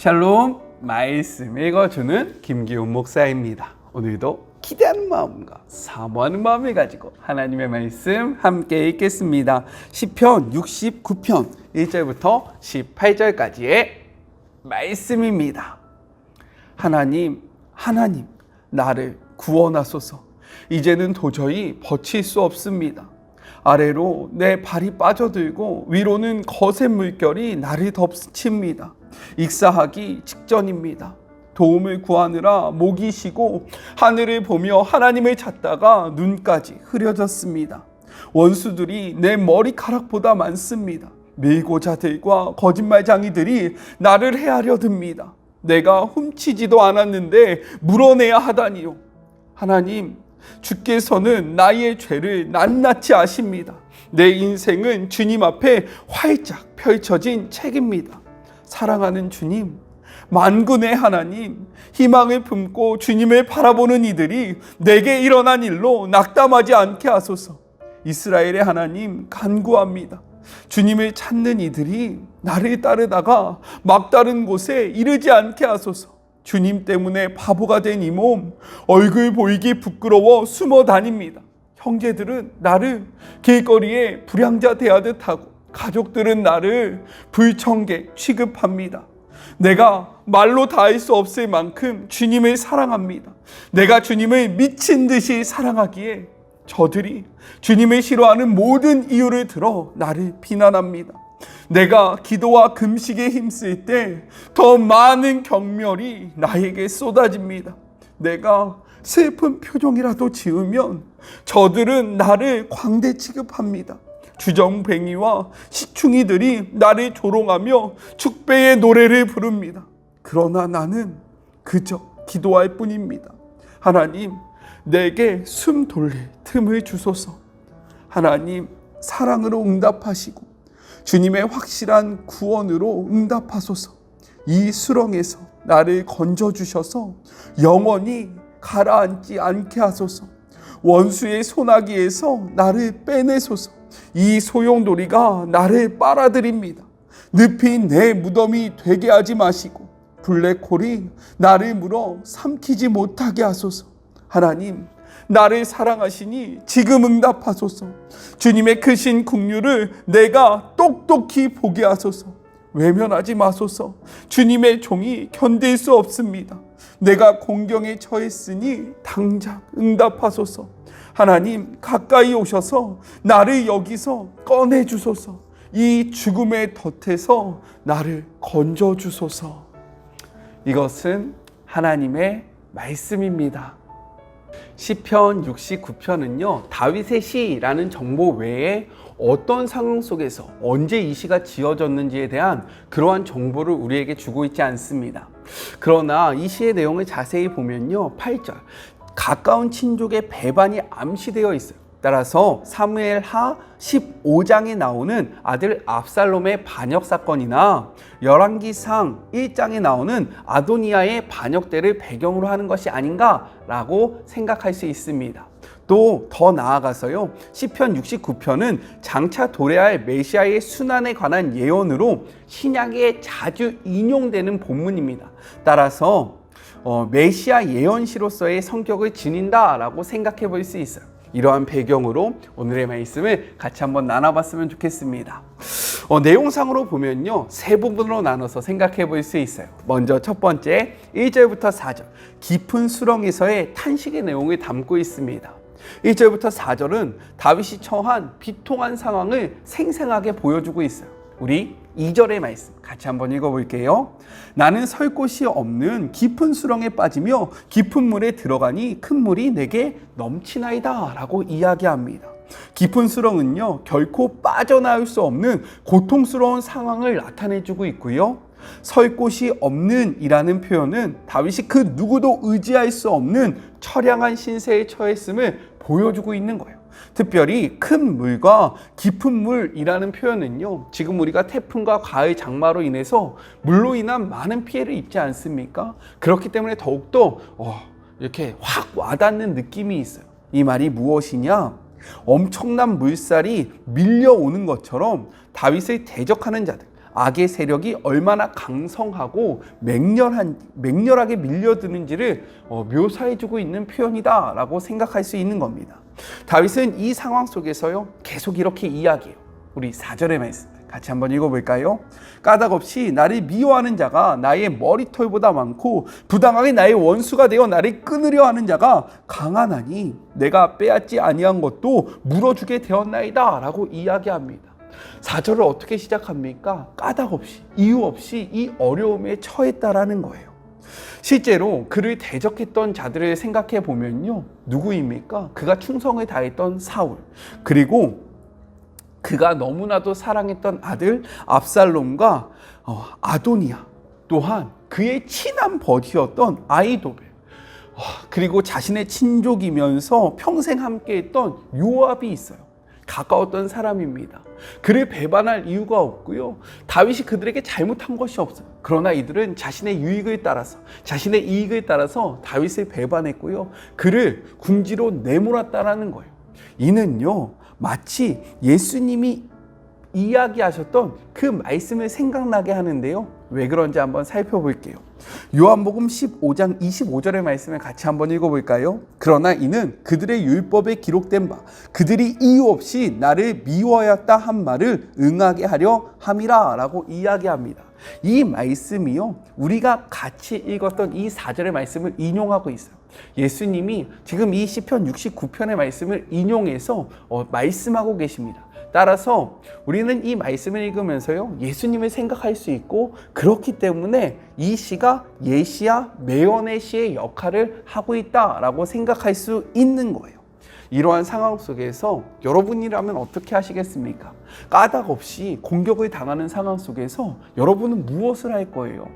샬롬, 말씀 읽어주는 김기훈 목사입니다. 오늘도 기대하는 마음과 사모하는 마음을 가지고 하나님의 말씀 함께 읽겠습니다. 시편 69편 1절부터 18절까지의 말씀입니다. 하나님, 나를 구원하소서. 이제는 도저히 버틸 수 없습니다. 아래로 내 발이 빠져들고 위로는 거센 물결이 나를 덮칩니다. 익사하기 직전입니다. 도움을 구하느라 목이 쉬고 하늘을 보며 하나님을 찾다가 눈까지 흐려졌습니다. 원수들이 내 머리카락보다 많습니다. 밀고자들과 거짓말장이들이 나를 해하려 듭니다. 내가 훔치지도 않았는데 물어내야 하다니요. 하나님, 주께서는 나의 죄를 낱낱이 아십니다. 내 인생은 주님 앞에 활짝 펼쳐진 책입니다. 사랑하는 주님, 만군의 하나님, 희망을 품고 주님을 바라보는 이들이 내게 일어난 일로 낙담하지 않게 하소서. 이스라엘의 하나님, 간구합니다. 주님을 찾는 이들이 나를 따르다가 막다른 곳에 이르지 않게 하소서. 주님 때문에 바보가 된 이 몸, 얼굴 보이기 부끄러워 숨어 다닙니다. 형제들은 나를 길거리에 불량자 대하듯 하고 가족들은 나를 불청객 취급합니다. 내가 말로 다할 수 없을 만큼 주님을 사랑합니다. 내가 주님을 미친 듯이 사랑하기에 저들이 주님을 싫어하는 모든 이유를 들어 나를 비난합니다. 내가 기도와 금식에 힘쓸 때 더 많은 경멸이 나에게 쏟아집니다. 내가 슬픈 표정이라도 지으면 저들은 나를 광대 취급합니다. 주정뱅이와 시충이들이 나를 조롱하며 축배의 노래를 부릅니다. 그러나 나는 그저 기도할 뿐입니다. 하나님, 내게 숨 돌릴 틈을 주소서. 하나님, 사랑으로 응답하시고 주님의 확실한 구원으로 응답하소서. 이 수렁에서 나를 건져주셔서 영원히 가라앉지 않게 하소서. 원수의 소나기에서 나를 빼내소서. 이 소용돌이가 나를 빨아들입니다. 늪이 내 무덤이 되게 하지 마시고 블랙홀이 나를 물어 삼키지 못하게 하소서. 하나님, 나를 사랑하시니 지금 응답하소서. 주님의 크신 긍휼을 내가 똑똑히 보게 하소서. 외면하지 마소서. 주님의 종이 견딜 수 없습니다. 내가 공경에 처했으니 당장 응답하소서. 하나님, 가까이 오셔서 나를 여기서 꺼내주소서. 이 죽음의 덫에서 나를 건져주소서. 이것은 하나님의 말씀입니다. 시편 69편은요, 다윗의 시라는 정보 외에 어떤 상황 속에서 언제 이 시가 지어졌는지에 대한 그러한 정보를 우리에게 주고 있지 않습니다. 그러나 이 시의 내용을 자세히 보면요, 8절, 가까운 친족의 배반이 암시되어 있어요. 따라서 사무엘하 15장에 나오는 아들 압살롬의 반역 사건이나 열왕기상 1장에 나오는 아도니아의 반역대를 배경으로 하는 것이 아닌가라고 생각할 수 있습니다. 또 더 나아가서요, 시편 69편은 장차 도래할 메시아의 순환에 관한 예언으로 신약에 자주 인용되는 본문입니다. 따라서 메시아 예언시로서의 성격을 지닌다라고 생각해 볼 수 있어요. 이러한 배경으로 오늘의 말씀을 같이 한번 나눠봤으면 좋겠습니다. 내용상으로 보면요, 세 부분으로 나눠서 생각해 볼 수 있어요. 먼저 첫 번째 1절부터 4절, 깊은 수렁에서의 탄식의 내용을 담고 있습니다. 1절부터 4절은 다윗이 처한 비통한 상황을 생생하게 보여주고 있어요. 우리 2절의 말씀 같이 한번 읽어볼게요. 나는 설 곳이 없는 깊은 수렁에 빠지며 깊은 물에 들어가니 큰 물이 내게 넘치나이다 라고 이야기합니다. 깊은 수렁은요, 결코 빠져나올 수 없는 고통스러운 상황을 나타내주고 있고요, 설 곳이 없는 이라는 표현은 다윗이 그 누구도 의지할 수 없는 처량한 신세에 처했음을 보여주고 있는 거예요. 특별히 큰 물과 깊은 물이라는 표현은요, 지금 우리가 태풍과 가을 장마로 인해서 물로 인한 많은 피해를 입지 않습니까? 그렇기 때문에 더욱더 이렇게 확 와닿는 느낌이 있어요. 이 말이 무엇이냐? 엄청난 물살이 밀려오는 것처럼 다윗을 대적하는 자들, 악의 세력이 얼마나 강성하고 맹렬하게 밀려드는지를 묘사해주고 있는 표현이다라고 생각할 수 있는 겁니다. 다윗은 이 상황 속에서요 계속 이렇게 이야기해요. 우리 4절의 말씀 같이 한번 읽어볼까요? 까닭없이 나를 미워하는 자가 나의 머리털보다 많고 부당하게 나의 원수가 되어 나를 끊으려 하는 자가 강하나니 내가 빼앗지 아니한 것도 물어주게 되었나이다 라고 이야기합니다. 4절을 어떻게 시작합니까? 까닭없이, 이유 없이 이 어려움에 처했다라는 거예요. 실제로 그를 대적했던 자들을 생각해 보면요, 누구입니까? 그가 충성을 다했던 사울, 그리고 그가 너무나도 사랑했던 아들 압살롬과 아도니아, 또한 그의 친한 버디였던 아히도벨, 그리고 자신의 친족이면서 평생 함께했던 요압이 있어요. 가까웠던 사람입니다. 그를 배반할 이유가 없고요, 다윗이 그들에게 잘못한 것이 없어요. 그러나 이들은 자신의 유익을 따라서, 자신의 이익을 따라서 다윗을 배반했고요, 그를 궁지로 내몰았다라는 거예요. 이는요 마치 예수님이 이야기하셨던 그 말씀을 생각나게 하는데요, 왜 그런지 한번 살펴볼게요. 요한복음 15장 25절의 말씀을 같이 한번 읽어볼까요? 그러나 이는 그들의 율법에 기록된 바 그들이 이유 없이 나를 미워하였다 한 말을 응하게 하려 함이라 라고 이야기합니다. 이 말씀이요, 우리가 같이 읽었던 이 4절의 말씀을 인용하고 있어요. 예수님이 지금 이 시편 69편의 말씀을 인용해서 말씀하고 계십니다. 따라서 우리는 이 말씀을 읽으면서요 예수님을 생각할 수 있고, 그렇기 때문에 이 시가 예시야 매언의 시의 역할을 하고 있다라고 생각할 수 있는 거예요. 이러한 상황 속에서 여러분이라면 어떻게 하시겠습니까? 까닭 없이 공격을 당하는 상황 속에서 여러분은 무엇을 할 거예요?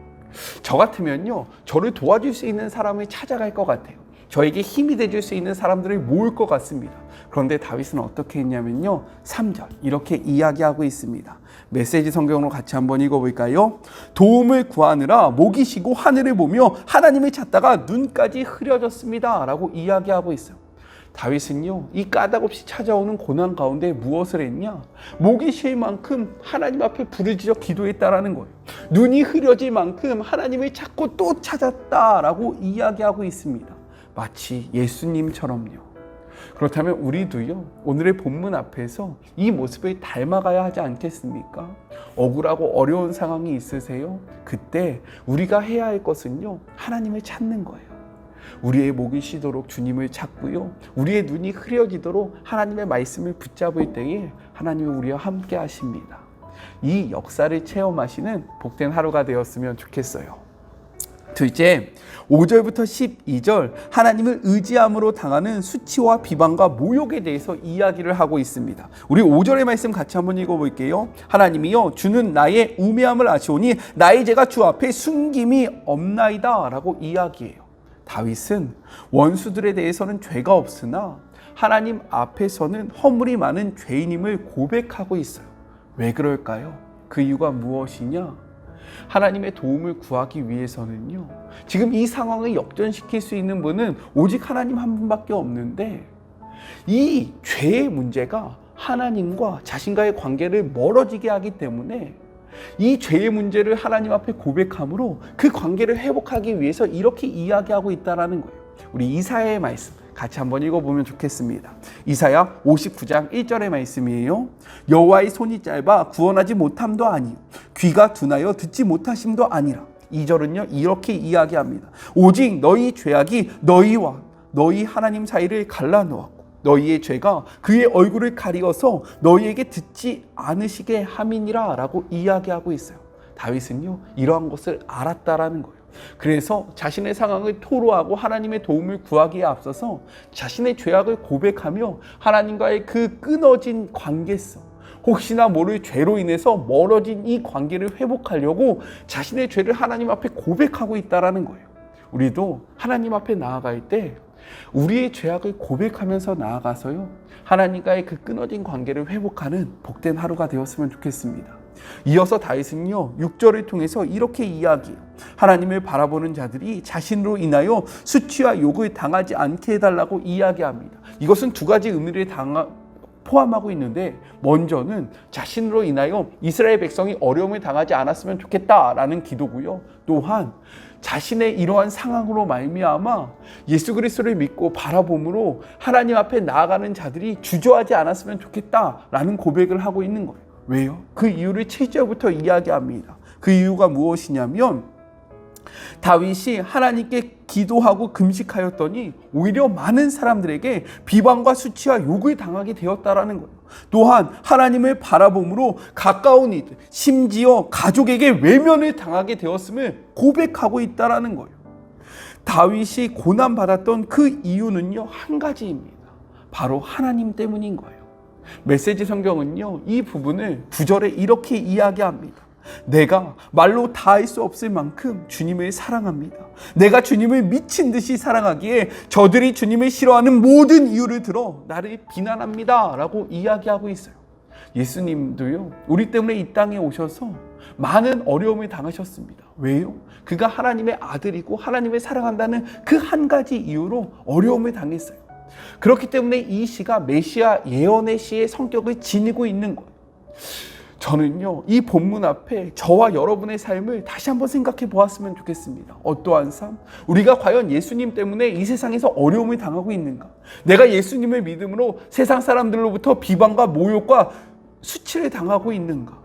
저 같으면요, 저를 도와줄 수 있는 사람을 찾아갈 것 같아요. 저에게 힘이 돼줄 수 있는 사람들을 모을 것 같습니다. 그런데 다윗은 어떻게 했냐면요, 3절 이렇게 이야기하고 있습니다. 메시지 성경으로 같이 한번 읽어볼까요? 도움을 구하느라 목이 쉬고 하늘을 보며 하나님을 찾다가 눈까지 흐려졌습니다 라고 이야기하고 있어요. 다윗은요 이 까닭없이 찾아오는 고난 가운데 무엇을 했냐? 목이 쉴 만큼 하나님 앞에 부르짖어 기도했다라는 거예요. 눈이 흐려질 만큼 하나님을 찾고 또 찾았다라고 이야기하고 있습니다. 마치 예수님처럼요. 그렇다면 우리도요 오늘의 본문 앞에서 이 모습을 닮아가야 하지 않겠습니까? 억울하고 어려운 상황이 있으세요? 그때 우리가 해야 할 것은요 하나님을 찾는 거예요. 우리의 목이 쉬도록 주님을 찾고요, 우리의 눈이 흐려지도록 하나님의 말씀을 붙잡을 때에 하나님은 우리와 함께 하십니다. 이 역사를 체험하시는 복된 하루가 되었으면 좋겠어요. 둘째, 5절부터 12절 하나님을 의지함으로 당하는 수치와 비방과 모욕에 대해서 이야기를 하고 있습니다. 우리 5절의 말씀 같이 한번 읽어볼게요. 하나님이여 주는 나의 우매함을 아시오니 나의 죄가 주 앞에 숨김이 없나이다 라고 이야기해요. 다윗은 원수들에 대해서는 죄가 없으나 하나님 앞에서는 허물이 많은 죄인임을 고백하고 있어요. 왜 그럴까요? 그 이유가 무엇이냐? 하나님의 도움을 구하기 위해서는요, 지금 이 상황을 역전시킬 수 있는 분은 오직 하나님 한 분밖에 없는데, 이 죄의 문제가 하나님과 자신과의 관계를 멀어지게 하기 때문에 이 죄의 문제를 하나님 앞에 고백함으로 그 관계를 회복하기 위해서 이렇게 이야기하고 있다는 거예요. 우리 이사야의 말씀 같이 한번 읽어보면 좋겠습니다. 이사야 59장 1절의 말씀이에요. 여호와의 손이 짧아 구원하지 못함도 아니요 귀가 둔하여 듣지 못하심도 아니라. 2절은요 이렇게 이야기합니다. 오직 너희 죄악이 너희와 너희 하나님 사이를 갈라놓았고 너희의 죄가 그의 얼굴을 가리어서 너희에게 듣지 않으시게 함이니라 라고 이야기하고 있어요. 다윗은요 이러한 것을 알았다라는 거예요. 그래서 자신의 상황을 토로하고 하나님의 도움을 구하기에 앞서서 자신의 죄악을 고백하며 하나님과의 그 끊어진 관계성, 혹시나 모를 죄로 인해서 멀어진 이 관계를 회복하려고 자신의 죄를 하나님 앞에 고백하고 있다라는 거예요. 우리도 하나님 앞에 나아갈 때 우리의 죄악을 고백하면서 나아가서요 하나님과의 그 끊어진 관계를 회복하는 복된 하루가 되었으면 좋겠습니다. 이어서 다윗은요 6절을 통해서 이렇게 이야기해요. 하나님을 바라보는 자들이 자신으로 인하여 수치와 욕을 당하지 않게 해달라고 이야기합니다. 이것은 두 가지 의미를 포함하고 있는데, 먼저는 자신으로 인하여 이스라엘 백성이 어려움을 당하지 않았으면 좋겠다라는 기도고요. 또한 자신의 이러한 상황으로 말미암아 예수 그리스도를 믿고 바라봄으로 하나님 앞에 나아가는 자들이 주저하지 않았으면 좋겠다라는 고백을 하고 있는 거예요. 왜요? 그 이유를 7절부터 이야기합니다. 그 이유가 무엇이냐면, 다윗이 하나님께 기도하고 금식하였더니 오히려 많은 사람들에게 비방과 수치와 욕을 당하게 되었다라는 거예요. 또한 하나님을 바라봄으로 가까운 이들, 심지어 가족에게 외면을 당하게 되었음을 고백하고 있다라는 거예요. 다윗이 고난받았던 그 이유는요, 한 가지입니다. 바로 하나님 때문인 거예요. 메시지 성경은요, 이 부분을 9절에 이렇게 이야기합니다. 내가 말로 다 할 수 없을 만큼 주님을 사랑합니다. 내가 주님을 미친 듯이 사랑하기에 저들이 주님을 싫어하는 모든 이유를 들어 나를 비난합니다 라고 이야기하고 있어요. 예수님도요, 우리 때문에 이 땅에 오셔서 많은 어려움을 당하셨습니다. 왜요? 그가 하나님의 아들이고 하나님을 사랑한다는 그 한 가지 이유로 어려움을 당했어요. 그렇기 때문에 이 시가 메시아 예언의 시의 성격을 지니고 있는 거예요. 저는요, 이 본문 앞에 저와 여러분의 삶을 다시 한번 생각해 보았으면 좋겠습니다. 어떠한 삶? 우리가 과연 예수님 때문에 이 세상에서 어려움을 당하고 있는가? 내가 예수님을 믿음으로 세상 사람들로부터 비방과 모욕과 수치를 당하고 있는가?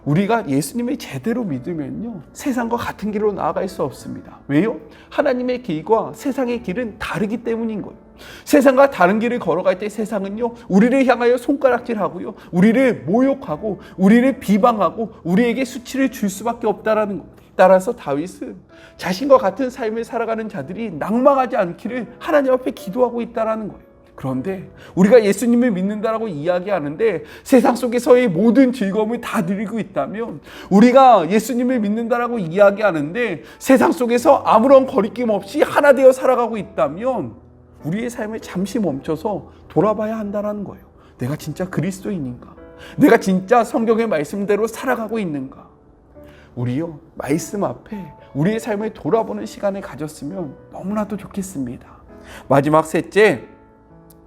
우리가 예수님을 제대로 믿으면요, 세상과 같은 길로 나아갈 수 없습니다. 왜요? 하나님의 길과 세상의 길은 다르기 때문인 거예요. 세상과 다른 길을 걸어갈 때 세상은요, 우리를 향하여 손가락질하고요, 우리를 모욕하고 우리를 비방하고 우리에게 수치를 줄 수밖에 없다라는 거예요. 따라서 다윗은 자신과 같은 삶을 살아가는 자들이 낭망하지 않기를 하나님 앞에 기도하고 있다라는 거예요. 그런데 우리가 예수님을 믿는다라고 이야기하는데 세상 속에서의 모든 즐거움을 다 누리고 있다면, 우리가 예수님을 믿는다라고 이야기하는데 세상 속에서 아무런 거리낌 없이 하나 되어 살아가고 있다면, 우리의 삶을 잠시 멈춰서 돌아봐야 한다는 거예요. 내가 진짜 그리스도인인가? 내가 진짜 성경의 말씀대로 살아가고 있는가? 우리요, 말씀 앞에 우리의 삶을 돌아보는 시간을 가졌으면 너무나도 좋겠습니다. 마지막 셋째,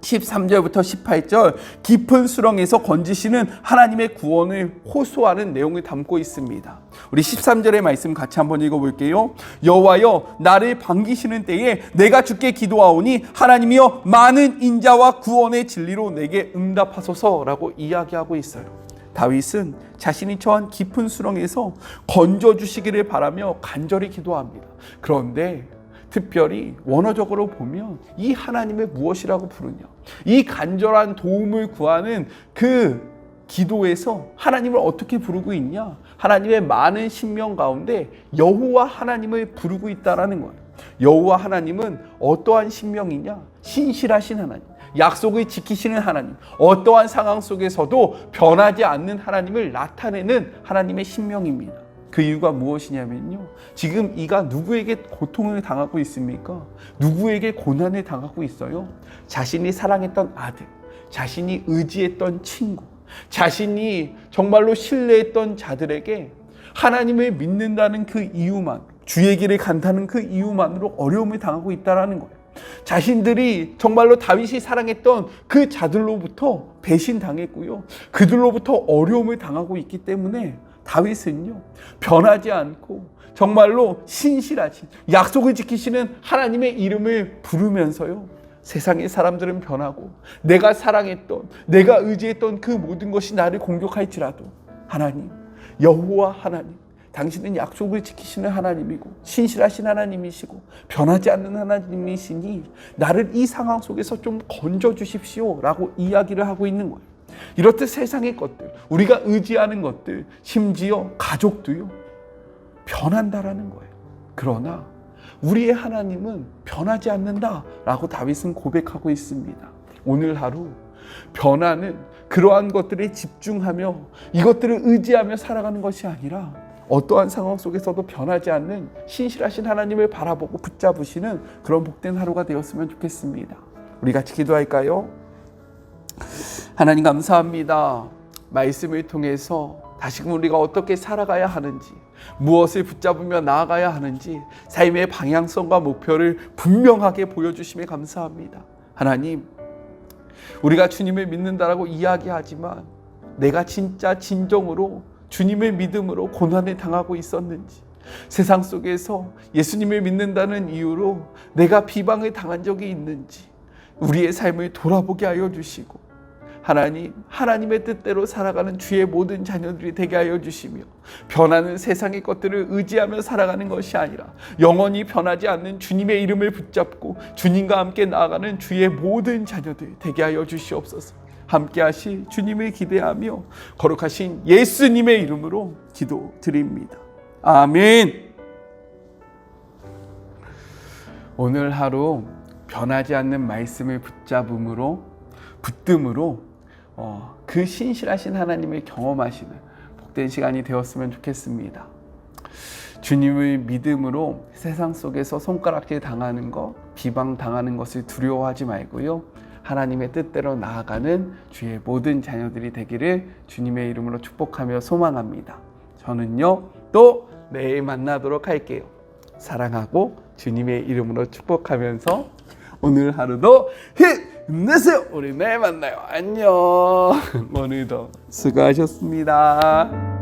13절부터 18절, 깊은 수렁에서 건지시는 하나님의 구원을 호소하는 내용을 담고 있습니다. 우리 13절의 말씀 같이 한번 읽어볼게요. 여호와여, 나를 반기시는 때에 내가 주께 기도하오니 하나님이여, 많은 인자와 구원의 진리로 내게 응답하소서라고 이야기하고 있어요. 다윗은 자신이 처한 깊은 수렁에서 건져주시기를 바라며 간절히 기도합니다. 그런데 특별히 원어적으로 보면 이 하나님을 무엇이라고 부르냐, 이 간절한 도움을 구하는 그 기도에서 하나님을 어떻게 부르고 있냐, 하나님의 많은 신명 가운데 여호와 하나님을 부르고 있다라는 거예요. 여호와 하나님은 어떠한 신명이냐, 신실하신 하나님, 약속을 지키시는 하나님, 어떠한 상황 속에서도 변하지 않는 하나님을 나타내는 하나님의 신명입니다. 그 이유가 무엇이냐면요, 지금 이가 누구에게 고통을 당하고 있습니까? 누구에게 고난을 당하고 있어요? 자신이 사랑했던 아들, 자신이 의지했던 친구, 자신이 정말로 신뢰했던 자들에게 하나님을 믿는다는 그 이유만, 주의 길을 간다는 그 이유만으로 어려움을 당하고 있다는 거예요. 자신들이 정말로 다윗이 사랑했던 그 자들로부터 배신당했고요, 그들로부터 어려움을 당하고 있기 때문에 다윗은요, 변하지 않고 정말로 신실하신, 약속을 지키시는 하나님의 이름을 부르면서요, 세상의 사람들은 변하고 내가 사랑했던, 내가 의지했던 그 모든 것이 나를 공격할지라도, 하나님, 여호와 하나님, 당신은 약속을 지키시는 하나님이고 신실하신 하나님이시고 변하지 않는 하나님이시니 나를 이 상황 속에서 좀 건져주십시오 라고 이야기를 하고 있는 거예요. 이렇듯 세상의 것들, 우리가 의지하는 것들, 심지어 가족도요, 변한다라는 거예요. 그러나 우리의 하나님은 변하지 않는다라고 다윗은 고백하고 있습니다. 오늘 하루 변화는 그러한 것들에 집중하며 이것들을 의지하며 살아가는 것이 아니라 어떠한 상황 속에서도 변하지 않는 신실하신 하나님을 바라보고 붙잡으시는 그런 복된 하루가 되었으면 좋겠습니다. 우리 같이 기도할까요? 하나님 감사합니다. 말씀을 통해서 다시금 우리가 어떻게 살아가야 하는지, 무엇을 붙잡으며 나아가야 하는지 삶의 방향성과 목표를 분명하게 보여주심에 감사합니다. 하나님, 우리가 주님을 믿는다라고 이야기하지만 내가 진짜 진정으로 주님을 믿음으로 고난을 당하고 있었는지, 세상 속에서 예수님을 믿는다는 이유로 내가 비방을 당한 적이 있는지 우리의 삶을 돌아보게 하여 주시고, 하나님의 뜻대로 살아가는 주의 모든 자녀들이 되게 하여 주시며, 변하는 세상의 것들을 의지하며 살아가는 것이 아니라 영원히 변하지 않는 주님의 이름을 붙잡고 주님과 함께 나아가는 주의 모든 자녀들 되게 하여 주시옵소서. 함께 하실 주님을 기대하며 거룩하신 예수님의 이름으로 기도드립니다. 아멘. 오늘 하루 변하지 않는 말씀을 붙듦으로 그 신실하신 하나님을 경험하시는 복된 시간이 되었으면 좋겠습니다. 주님을 믿음으로 세상 속에서 손가락질 당하는 것, 비방 당하는 것을 두려워하지 말고요, 하나님의 뜻대로 나아가는 주의 모든 자녀들이 되기를 주님의 이름으로 축복하며 소망합니다. 저는요, 또 내일 만나도록 할게요. 사랑하고 주님의 이름으로 축복하면서 오늘 하루도 힘내세요. 우리 내일 만나요. 안녕. 오늘도 수고하셨습니다.